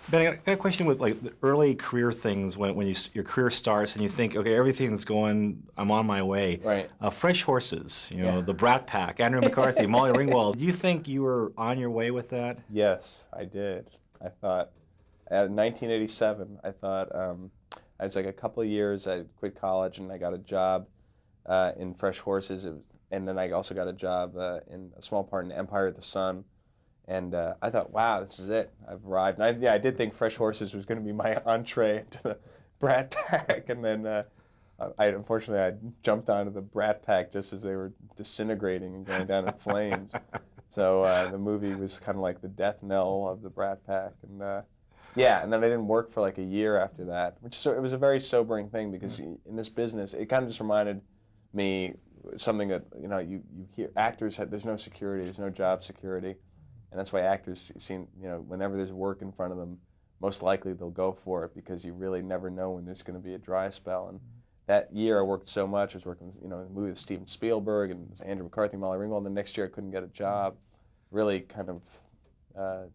Ben, I got a question with like the early career things when your career starts and you think, okay, everything's going, I'm on my way. Right. Fresh horses, Yeah. the Brat Pack, Andrew McCarthy, Molly Ringwald. Do you think you were on your way with that? Yes, I did. I thought, in 1987, I thought I was like a couple of years. I quit college and I got a job in Fresh Horses, and then I also got a job in a small part in Empire of the Sun. And I thought, wow, this is it. I've arrived. And I did think Fresh Horses was going to be my entree into the Brat Pack. And then unfortunately, I jumped onto the Brat Pack just as they were disintegrating and going down in flames. So the movie was kind of like the death knell of the Brat Pack. And yeah, and then I didn't work for like a year after that, it was a very sobering thing because in this business, it kind of just reminded me something that, you hear actors, there's no security, there's no job security. And that's why actors seem, whenever there's work in front of them, most likely they'll go for it because you really never know when there's going to be a dry spell. And that year I worked so much. I was working, in a movie with Steven Spielberg and Andrew McCarthy, Molly Ringwald. And the next year I couldn't get a job. Really kind of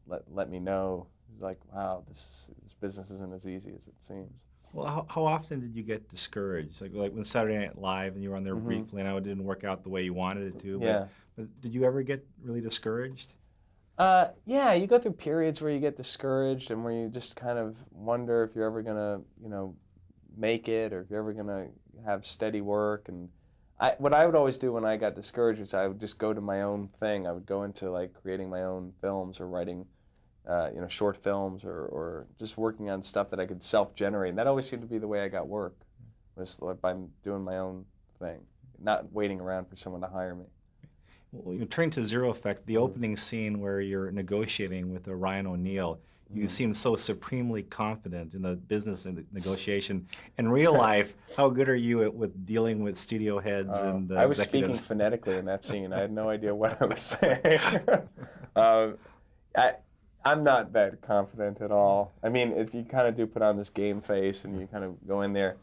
let me know, like, wow, this business isn't as easy as it seems. Well, how often did you get discouraged? Like when Saturday Night Live and you were on there briefly, and I know it didn't work out the way you wanted it to, Yeah. but did you ever get really discouraged? Yeah, you go through periods where you get discouraged and where you just kind of wonder if you're ever gonna, make it or if you're ever gonna have steady work. And what I would always do when I got discouraged is I would just go to my own thing. I would go into like creating my own films or writing, short films or just working on stuff that I could self-generate. And that always seemed to be the way I got work, was like by doing my own thing, not waiting around for someone to hire me. Well, you turn to Zero Effect, the opening scene where you're negotiating with Ryan O'Neal. You seem so supremely confident in the business and the negotiation. In real life, how good are you with dealing with studio heads and I was executives? speaking phonetically in that scene. I had no idea what I was saying. I'm not that confident at all. I mean, you kind of do put on this game face and you kind of go in there.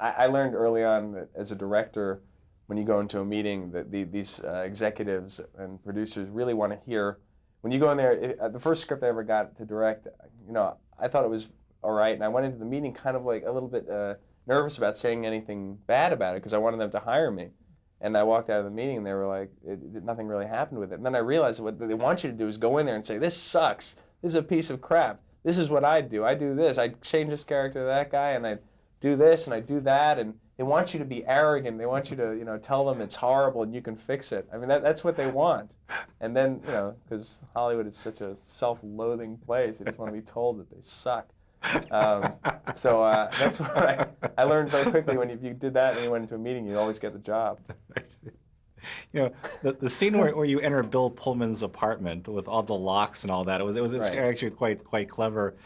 I learned early on that as a director, when you go into a meeting, that these executives and producers really want to hear. When you go in there, the first script I ever got to direct, I thought it was all right, and I went into the meeting kind of like a little bit nervous about saying anything bad about it because I wanted them to hire me. And I walked out of the meeting and they were like, nothing really happened with it. And then I realized what they want you to do is go in there and say, this sucks. This is a piece of crap. This is what I do. I do this. I change this character to that guy, and I do this and I do that. And they want you to be arrogant. They want you to, tell them it's horrible and you can fix it. I mean, that's what they want. And then, because Hollywood is such a self-loathing place, they just want to be told that they suck. So that's what I learned very quickly. When if you did that and you went into a meeting, you always get the job. The scene where you enter Bill Pullman's apartment with all the locks and all that, it was Right. actually quite clever.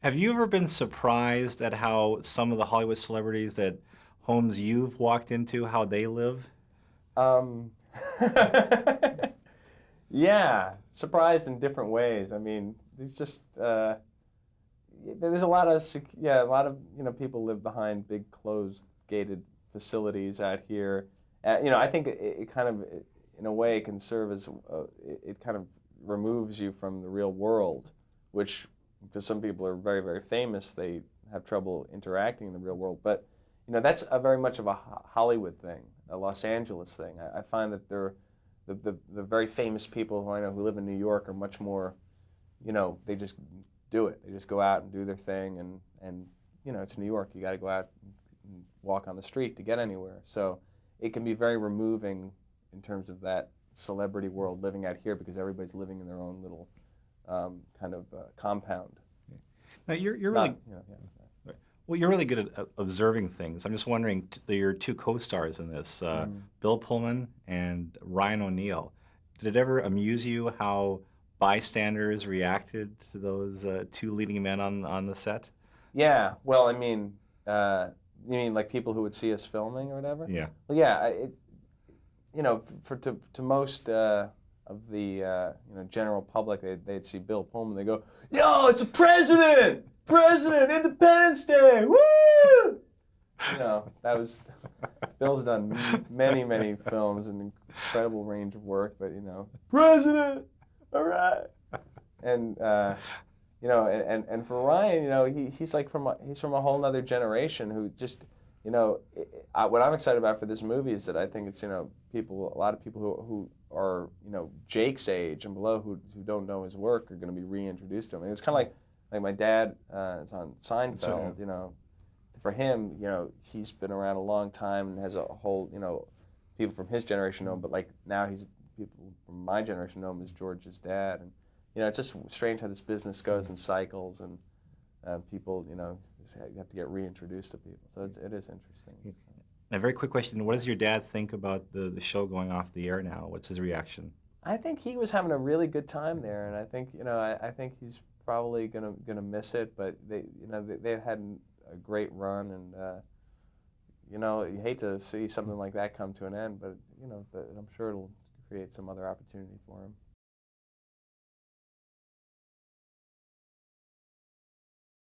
Have you ever been surprised at how some of the Hollywood celebrities that homes you've walked into, how they live? Yeah, surprised in different ways. I mean, there's just there's a lot of people live behind big closed gated facilities out here. I think it kind of, in a way, can serve as it kind of removes you from the real world, which, because some people are very, very famous, they have trouble interacting in the real world. But that's very much of a Hollywood thing, a Los Angeles thing. I find that the very famous people who I know who live in New York are much more, they just do it. They just go out and do their thing, and it's New York. You got to go out and walk on the street to get anywhere. So it can be very removing in terms of that celebrity world living out here because everybody's living in their own little kind of compound. Now you're really Yeah. well. You're really good at observing things. I'm just wondering, your two co-stars in this, Bill Pullman and Ryan O'Neal. Did it ever amuse you how bystanders reacted to those two leading men on the set? Yeah. Well, I mean, you mean like people who would see us filming or whatever? Yeah. Well, yeah. To most of the general public, they'd see Bill Pullman. They go, "Yo, it's a president! President! Independence Day! Woo!" That was Bill's done many, many films, an incredible range of work, but president, all right. And and for Ryan, he's like he's from a whole other generation who just, what I'm excited about for this movie is that I think it's, a lot of people who are, Jake's age and below who don't know his work are going to be reintroduced to him. And it's kind of like my dad is on Seinfeld, for him, he's been around a long time and has a whole, people from his generation know him, but like now people from my generation know him as George's dad. And, it's just strange how this business goes in cycles, and people, you have to get reintroduced to people. So it is interesting. A very quick question. What does your dad think about the show going off the air now? What's his reaction? I think he was having a really good time there, and I think, I think he's probably gonna miss it, but they've had a great run, and you hate to see something like that come to an end, but I'm sure it'll create some other opportunity for him.